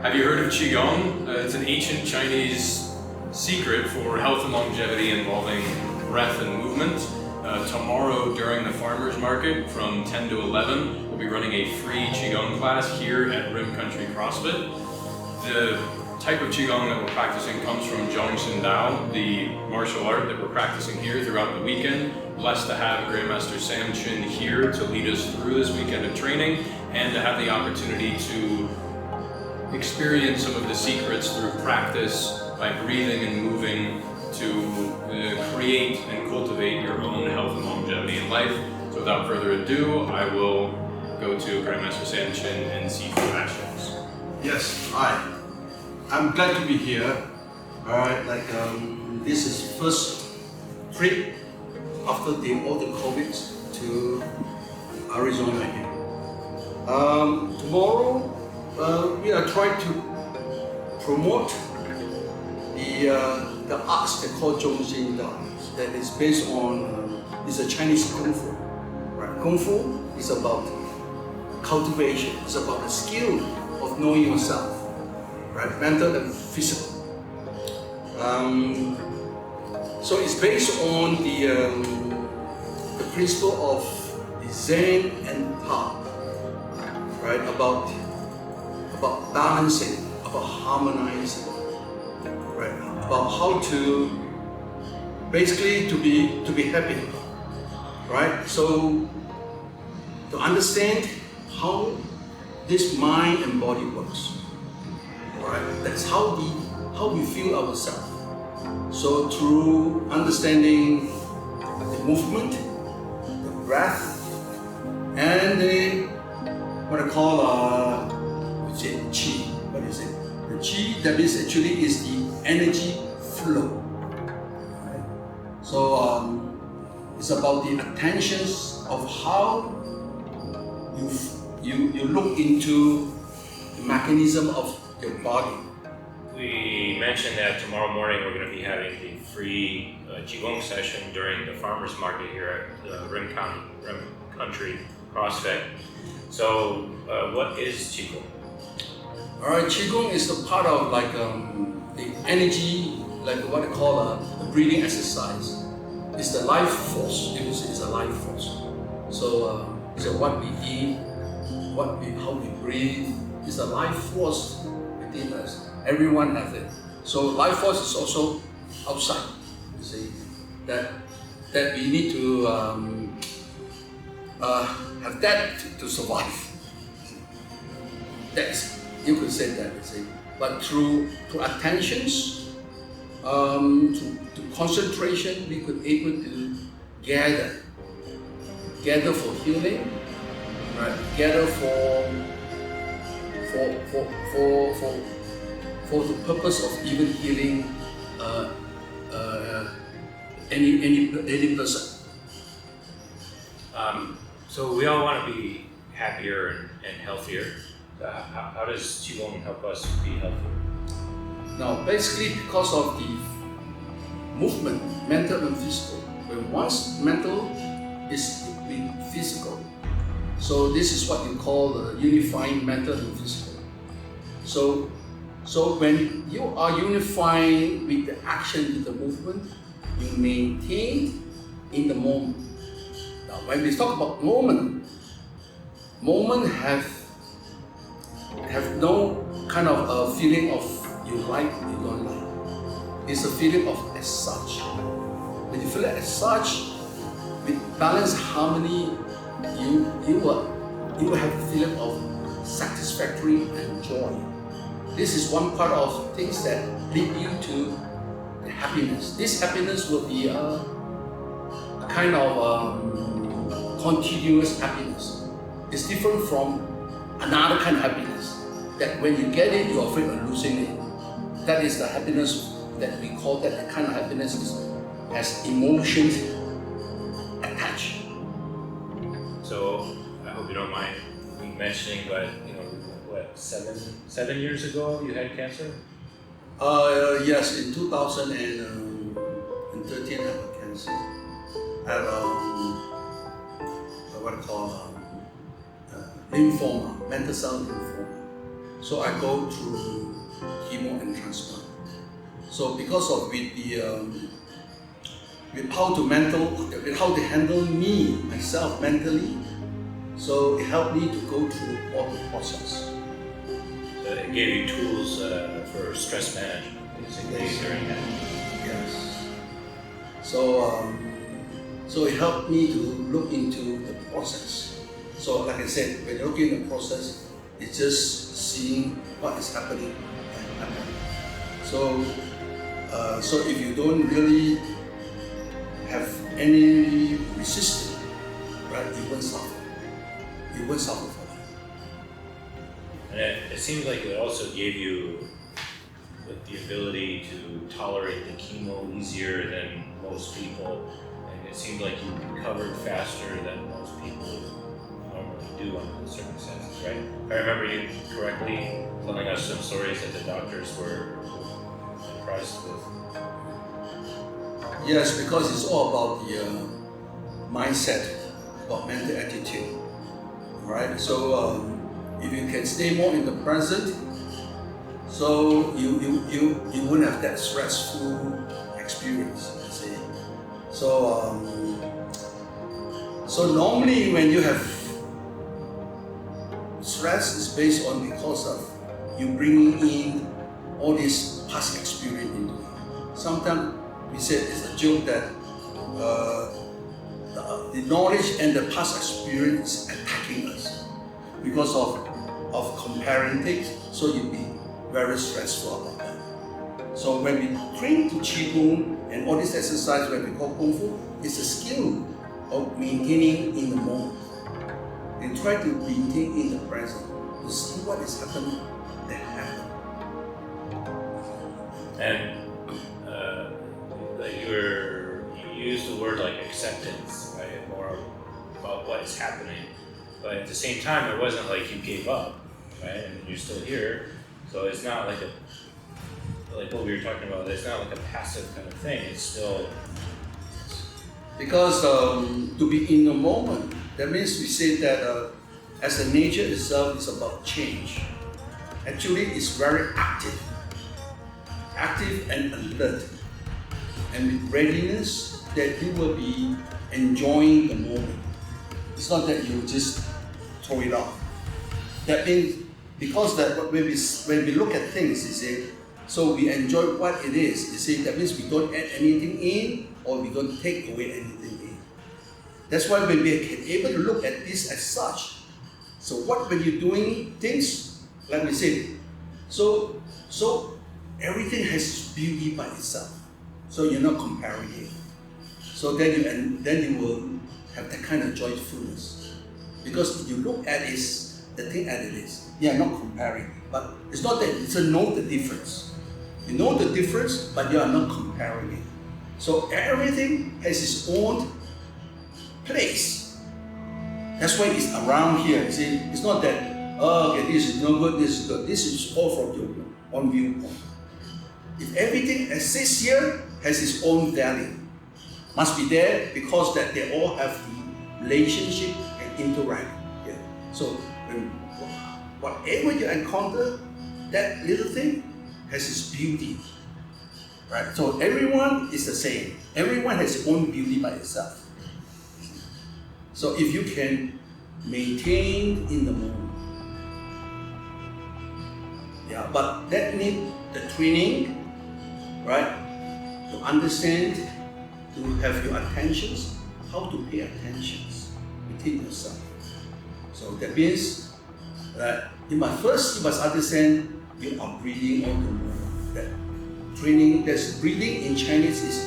Have you heard of Qigong? It's an ancient Chinese secret for health and longevity involving breath and movement. Tomorrow during the farmers market from 10 to 11, we'll be running a free Qigong class here at Rim Country CrossFit. The type of Qigong that we're practicing comes from Zhong, the martial art that we're practicing here throughout the weekend. Blessed to have Grandmaster Sam Chin here to lead us through this weekend of training and to have the opportunity to experience some of the secrets through practice by breathing and moving to create and cultivate your own health and longevity in life. So without further ado, I will go to Grandmaster Sam Chin and 𝒊𝒏𝒄𝒆𝒏𝒕𝒓𝒂𝒕𝒊𝒏𝒆. Yes, hi. I'm glad to be here. Alright, this is first trip after all the COVID to Arizona here. Tomorrow we are trying to promote the arts they call Zhong that is based on it's a Chinese Kungfu. Right? Kungfu is about cultivation. It's about the skill of knowing yourself, right? Mental and physical. So it's based on the principle of the Zen and Tao, right? About balancing, about harmonizing, right? About how to basically to be happy, right? So to understand how this mind and body works, right? That's how we feel ourselves. So through understanding the movement, the breath, and what I call qi. What is it? The qi, that is actually is the energy flow. Right? So it's about the attentions of how you look into the mechanism of your body. We mentioned that tomorrow morning we're going to be having the free Qigong session during the farmers market here at Rim Country CrossFit. So what is Qigong? Alright, Qigong is a part of the energy, like what I call a breathing exercise. It's the life force. It's a life force. So what we eat, how we breathe, is a life force within us. Everyone has it. So life force is also outside. You see that we need to have that to survive. That's, you could say that. You see, but through attentions, to concentration, we could able to gather for healing, right? Gather for the purpose of even healing any person. So we all want to be happier and healthier. How does Qigong help us be healthier? Now, basically because of the movement, mental and physical. When one's mental is with physical, so this is what you call the unifying mental and physical. So when you are unifying with the action, with the movement, you maintain in the moment. Now, when we talk about moment have no kind of a feeling of you like, you don't like. It's a feeling of as such. When you feel it as such, with balanced harmony, you will have a feeling of satisfactory and joy. This is one part of things that lead you to the happiness. This happiness will be a kind of continuous happiness. It's different from another kind of happiness that when you get it, you're afraid of losing it. That is the happiness that we call that. The kind of happiness has emotions attached. So I hope you don't mind me mentioning, but what, 7 years ago you had cancer? Yes, in 2013 I had cancer. I had what I call lymphoma, mantle cell lymphoma. So I go through chemo and transplant. So because of with how to handle myself mentally, so it helped me to go through all the process. So it gave you tools for stress management, basically, during that. Yes. So it helped me to look into the process. So like I said, when you look in the process, it's just seeing what is happening. So if you don't really have any resistance, right, you won't suffer. You won't suffer for that. And it seems like it also gave you the ability to tolerate the chemo easier than most people. And it seemed like you recovered faster than most people normally do under the circumstances, right? If I remember you correctly telling us some stories that the doctors were impressed with. Yes, because it's all about the mindset, about mental attitude, right? So if you can stay more in the present, so you wouldn't have that stressful experience, you see. So normally when you have stress, is based on because of you bringing in all this past experience into it. Sometimes we said it's a joke that the knowledge and the past experience is attacking us because of comparing things, so you'll be very stressful about that. So when we train to Qigong and all this exercise when we call Kungfu, it's a skill of maintaining in the moment and try to maintain in the present to see what is happening that happened. And you used the word like acceptance, right? More about what is happening. But at the same time, it wasn't like you gave up, right? And you're still here. So it's not like like what we were talking about, it's not like a passive kind of thing. It's still... Because to be in the moment, that means we say that as the nature itself is about change. Actually, it's very active and alert, and with readiness that you will be enjoying the moment. It's not that you just throw it off. That means because that when we look at things, you see, so we enjoy what it is. You see, that means we don't add anything in or we don't take away anything in. That's why when we can able to look at this as such. So when you're doing things, like we said, so everything has beauty by itself. So you're not comparing it. So then you will have that kind of joyfulness. Because if you look at the thing as it is, you are not comparing. But it's not that, it's a know the difference. You know the difference, but you are not comparing it. So everything has its own place. That's why it's around here. You see, it's not that, oh, okay, this is no good, this is good. This is all from your own viewpoint. If everything exists here, has its own value. Must be there because that they all have the relationship and interact. Yeah. So whatever you encounter, that little thing has its beauty. Right? So everyone is the same. Everyone has its own beauty by itself. So if you can maintain in the moment. Yeah, but that needs the training, right? To understand, to have your attentions, how to pay attentions within yourself. So that means that you must understand you are breathing all the moment. That training, that's breathing in Chinese is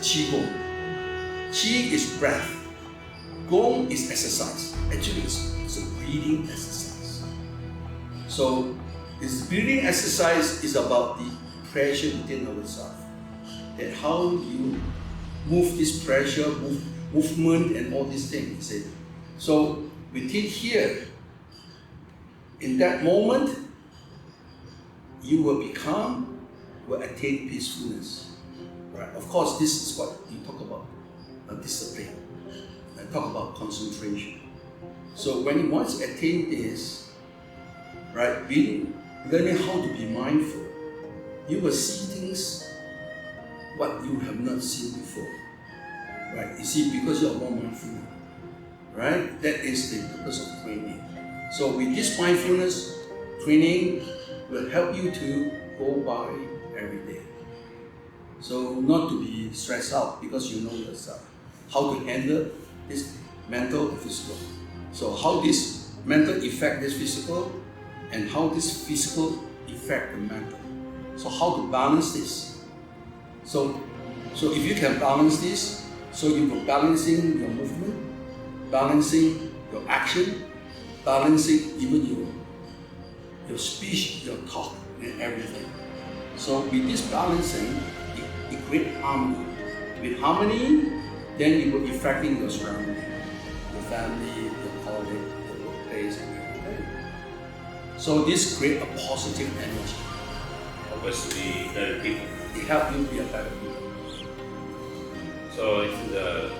Qigong. Qi is breath. Gong is exercise. Actually, it's a breathing exercise. So this breathing exercise is about the pressure within ourselves. And how you move this pressure, movement and all these things. See? So within here, in that moment, you will become, will attain peacefulness. Right? Of course, this is what you talk about, discipline. I talk about concentration. So when you once attain this, right? Learning how to be mindful, you will see things what you have not seen before, right? You see, because you are more mindful, right? That is the purpose of training. So with this mindfulness training will help you to go by every day. So not to be stressed out because you know yourself how to handle this mental and physical. So how this mental affect this physical, and how this physical affect the mental. So how to balance this. So if you can balance this, so you are balancing your movement, balancing your action, balancing even your speech, your talk, and everything. So with this balancing, it creates harmony. With harmony, then it will affecting your surrounding, your family, your colleague, your workplace, and everything. So this creates a positive energy. Help us to be better people. It helps you be a better people. So through the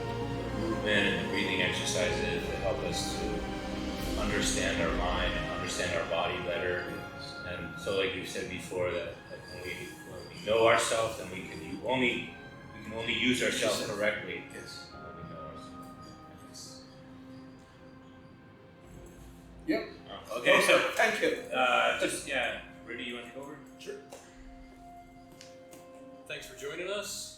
movement and the breathing exercises that help us to understand our mind and understand our body better. And so like you said before, that when we know ourselves, then we can only use ourselves correctly. Yes. When we know ourselves. Yep. Okay, so thank you. Rudy, you want to take over? Sure. Thanks for joining us.